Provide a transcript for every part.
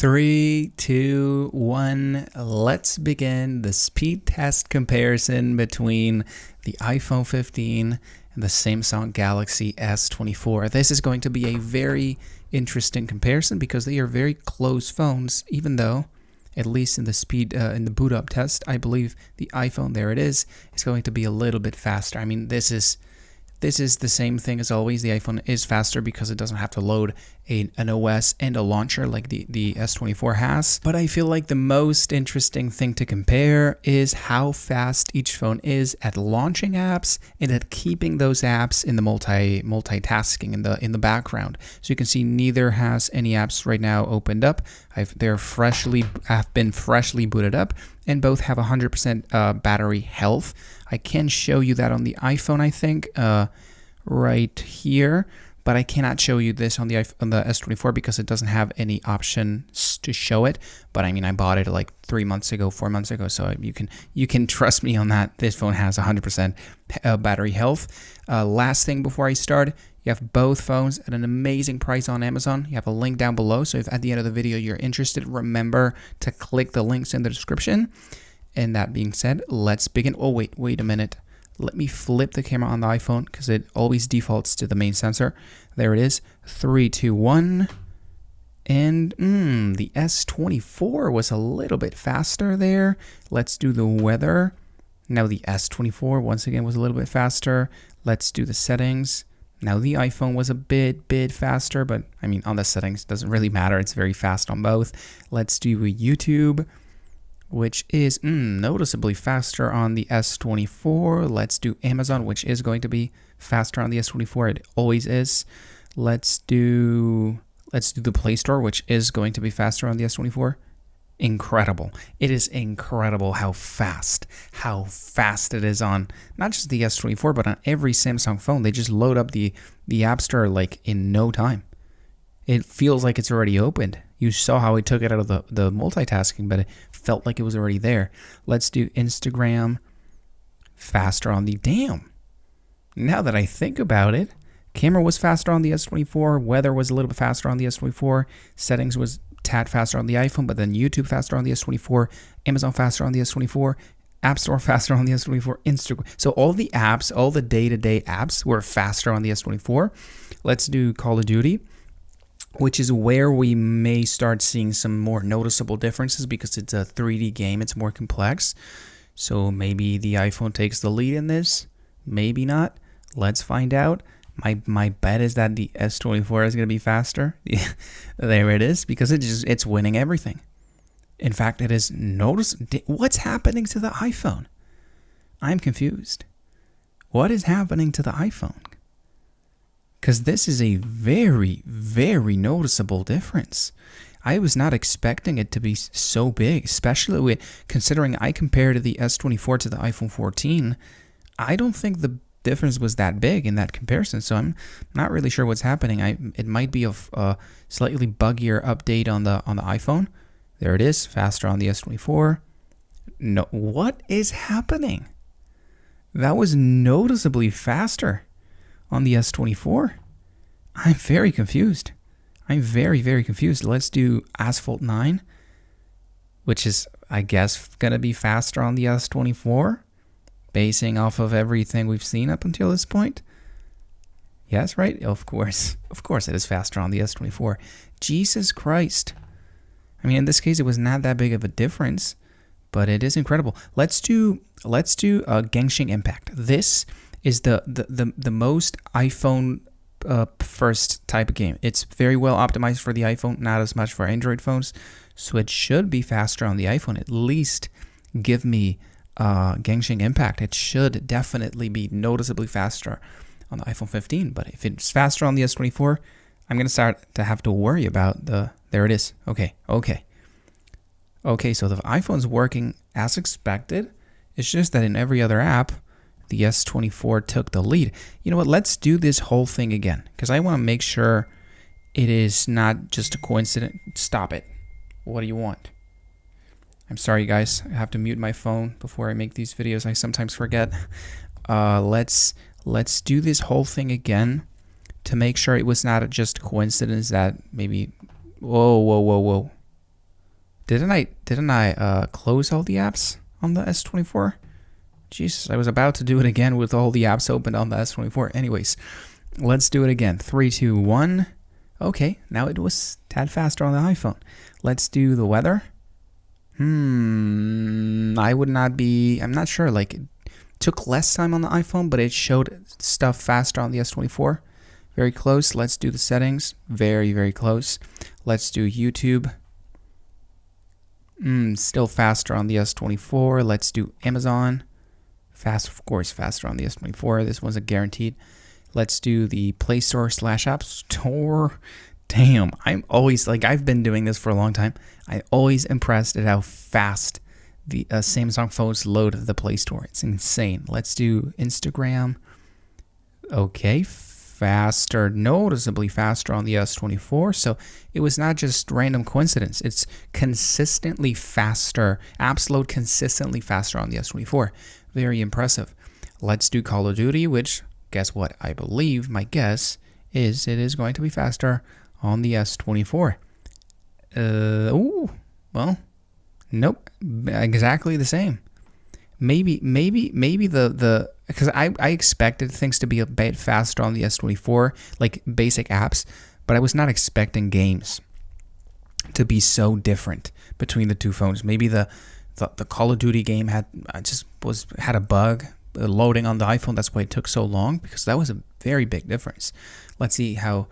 Three, two, one. Let's begin the speed test comparison between the iPhone 15 and the Samsung Galaxy S24. This is going to be a very interesting comparison because they are very close phones, even though, at least in the boot up test, I believe the iPhone, there it is going to be a little bit faster. I mean, this is the same thing as always. The iPhone is faster because it doesn't have to load an OS and a launcher like the S24 has. But I feel like the most interesting thing to compare is how fast each phone is at launching apps and at keeping those apps in the multitasking in the background. So you can see neither has any apps right now opened up. Have been freshly booted up, and both have 100% battery health. I can show you that on the iPhone, I think, right here, but I cannot show you this on the S24 because it doesn't have any options to show it. But I mean, I bought it like 4 months ago, so you can trust me on that. This phone has 100% battery health. Last thing before I start, you have both phones at an amazing price on Amazon. You have a link down below, so if at the end of the video you're interested, remember to click the links in the description. And that being said, let's begin. Oh, wait a minute. Let me flip the camera on the iPhone because it always defaults to the main sensor. There it is. 3, 2, 1. And the S24 was a little bit faster there. Let's do the weather. Now the S24 once again was a little bit faster. Let's do the settings. Now the iPhone was a bit faster, but I mean, on the settings, it doesn't really matter. It's very fast on both. Let's do YouTube, which is noticeably faster on the S24. Let's do Amazon, which is going to be faster on the S24. It always is. Let's do the Play Store, which is going to be faster on the S24. Incredible. It is incredible how fast it is on not just the S24, but on every Samsung phone. They just load up the App Store like in no time. It feels like it's already opened. You saw how it took it out of the multitasking, but it felt like it was already there. Let's do Instagram. Faster on the... Damn. Now that I think about it, camera was faster on the S24. Weather was a little bit faster on the S24. Settings was tad faster on the iPhone, but then YouTube faster on the S24. Amazon faster on the S24. App Store faster on the S24. Instagram. So all the apps, all the day-to-day apps were faster on the S24. Let's do Call of Duty, which is where we may start seeing some more noticeable differences because it's a 3D game. It's more complex. So maybe the iPhone takes the lead in this. Maybe not. Let's find out. My bet is that the S24 is going to be faster. There it is, because it's winning everything. In fact, it is what's happening to the iPhone? I'm confused. What is happening to the iPhone? Because this is a very, very noticeable difference. I was not expecting it to be so big, especially considering I compared the S24 to the iPhone 14. I don't think the difference was that big in that comparison, so I'm not really sure what's happening. It might be a slightly buggier update on the iPhone. There it is, faster on the S24. No, what is happening? That was noticeably faster on the S24. I'm very confused. I'm very, very confused. Let's do Asphalt 9, which is, I guess, going to be faster on the S24, basing off of everything we've seen up until this point. Yes, right? Of course it is faster on the S24. Jesus Christ. I mean, in this case, it was not that big of a difference, but it is incredible. Let's do Genshin Impact. This is the most iPhone first type of game. It's very well optimized for the iPhone, not as much for Android phones, so it should be faster on the iPhone. At least give me Genshin Impact. It should definitely be noticeably faster on the iPhone 15, but if it's faster on the S24, I'm going to start to have to worry about there it is. Okay, so the iPhone's working as expected. It's just that in every other app, the S24 took the lead. You know what? Let's do this whole thing again, because I want to make sure it is not just a coincidence. Stop it. What do you want? I'm sorry, guys. I have to mute my phone before I make these videos. I sometimes forget. Let's do this whole thing again to make sure it was not just a coincidence that maybe... Whoa. Didn't I close all the apps on the S24? Jesus, I was about to do it again with all the apps opened on the S24. Anyways, let's do it again. 3, 2, 1. Okay, now it was a tad faster on the iPhone. Let's do the weather. I'm not sure. Like, it took less time on the iPhone, but it showed stuff faster on the S24. Very close. Let's do the settings. Very, very close. Let's do YouTube. Still faster on the S24. Let's do Amazon. Fast, of course, faster on the S24. This one's a guaranteed. Let's do the Play Store / App Store. Damn, I'm always, like, I've been doing this for a long time. I'm always impressed at how fast the Samsung phones load the Play Store. It's insane. Let's do Instagram. Okay, faster, noticeably faster on the S24. So it was not just random coincidence. It's consistently faster. Apps load consistently faster on the S24. Very impressive. Let's do Call of Duty, which, guess what? I believe, my guess is it is going to be faster on the S24. Well, nope, exactly the same. Maybe the because I expected things to be a bit faster on the S24, like basic apps, but I was not expecting games to be so different between the two phones. Maybe the Call of Duty game had a bug loading on the iPhone. That's why it took so long, because that was a very big difference. Let's see how.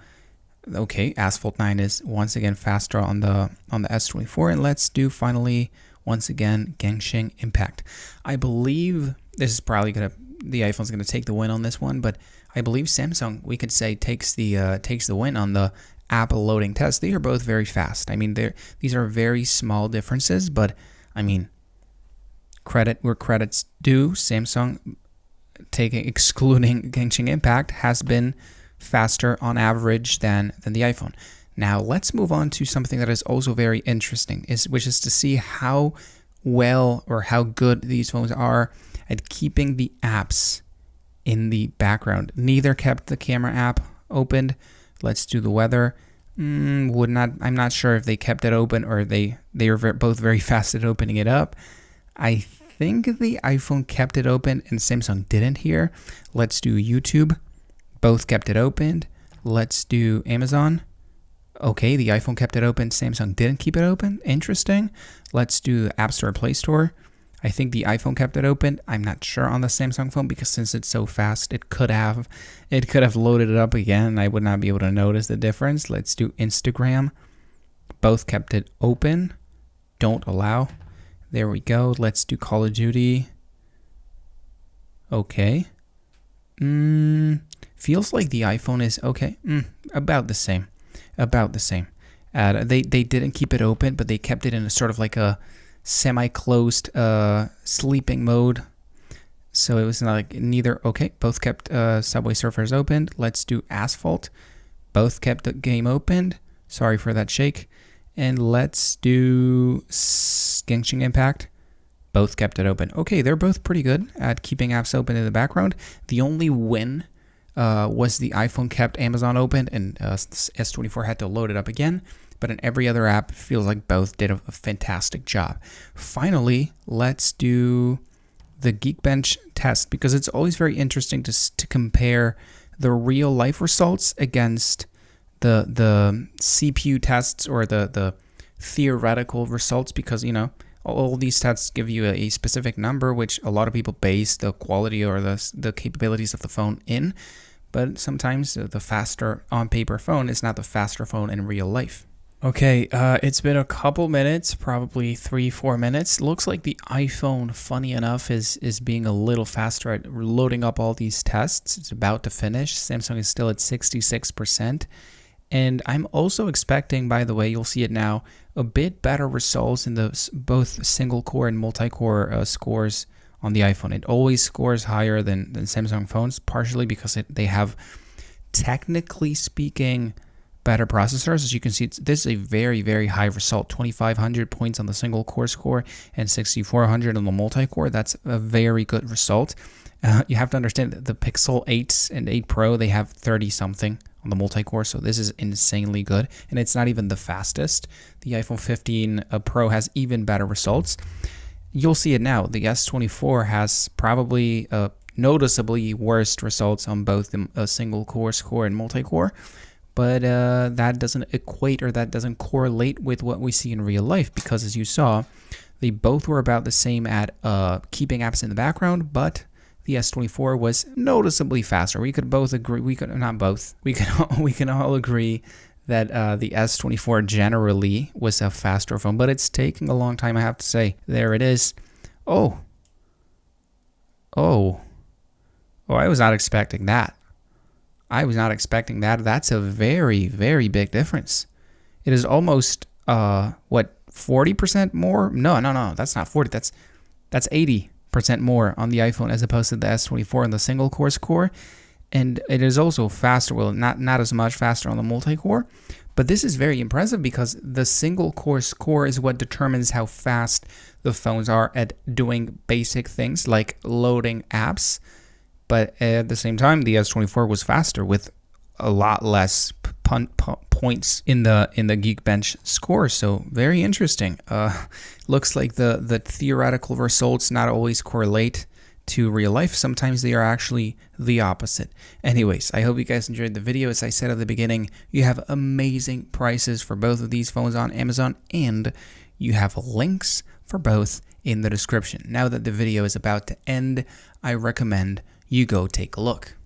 Okay, Asphalt 9 is once again faster on the S24, and let's do finally once again Genshin Impact. I believe this is probably the iPhone's gonna take the win on this one, but I believe Samsung, we could say, takes the win on the app loading test. They are both very fast. I mean, these are very small differences, but I mean, credit where credit's due. Samsung, excluding Genshin Impact, has been faster on average than the iPhone. Now let's move on to something that is also very interesting, which is to see how well or how good these phones are at keeping the apps in the background. Neither kept the camera app opened. Let's do the weather. I'm not sure if they kept it open or they were both very fast at opening it up. I think the iPhone kept it open and Samsung didn't here. Let's do YouTube. Both kept it opened. Let's do Amazon. Okay, the iPhone kept it open. Samsung didn't keep it open. Interesting. Let's do the App Store, Play Store. I think the iPhone kept it open. I'm not sure on the Samsung phone, because since it's so fast, it could have loaded it up again. I would not be able to notice the difference. Let's do Instagram. Both kept it open. Don't allow. There we go. Let's do Call of Duty. Okay. Feels like the iPhone is okay. About the same. They didn't keep it open, but they kept it in a sort of like a semi-closed sleeping mode. So it was not like neither. Okay, both kept Subway Surfers opened. Let's do Asphalt. Both kept the game opened. Sorry for that shake. And let's do Genshin Impact. Both kept it open. Okay, they're both pretty good at keeping apps open in the background. The only win was the iPhone kept Amazon open and S24 had to load it up again. But in every other app, it feels like both did a fantastic job. Finally, let's do the Geekbench test, because it's always very interesting to compare the real life results against the CPU tests or the theoretical results, because, you know, all these tests give you a specific number, which a lot of people base the quality or the capabilities of the phone in. But sometimes the faster on paper phone is not the faster phone in real life. Okay, it's been a couple minutes, probably 3-4 minutes. Looks like the iPhone, funny enough, is being a little faster at loading up all these tests. It's about to finish. Samsung is still at 66%. And I'm also expecting, by the way, you'll see it now, a bit better results in the both single core and multi-core scores on the iPhone. It always scores higher than Samsung phones, partially because they have, technically speaking, better processors. As you can see, this is a very, very high result. 2,500 points on the single core score and 6,400 on the multi-core. That's a very good result. You have to understand that the Pixel 8 and 8 Pro, they have 30-something on the multi-core, so this is insanely good, and it's not even the fastest. The iPhone 15 Pro has even better results. You'll see it now. The S24 has probably noticeably worse results on both the single core score and multi-core, but that doesn't equate, or that doesn't correlate with what we see in real life, because as you saw, they both were about the same at keeping apps in the background, but the S24 was noticeably faster. We could both agree, we can all agree that the S24 generally was a faster phone, but it's taking a long time, I have to say. There it is. Oh, I was not expecting that. That's a very, very big difference. It is almost, 40% more? No, that's not 40. That's 80% more on the iPhone as opposed to the S24 and the single core score. And it is also faster, well, not as much faster on the multi-core, but this is very impressive because the single core score is what determines how fast the phones are at doing basic things like loading apps. But at the same time, the S24 was faster with a lot less points in the Geekbench score. So very interesting. Looks like the theoretical results not always correlate to real life. Sometimes they are actually the opposite. Anyways, I hope you guys enjoyed the video. As I said at the beginning, you have amazing prices for both of these phones on Amazon, and you have links for both in the description. Now that the video is about to end, I recommend you go take a look.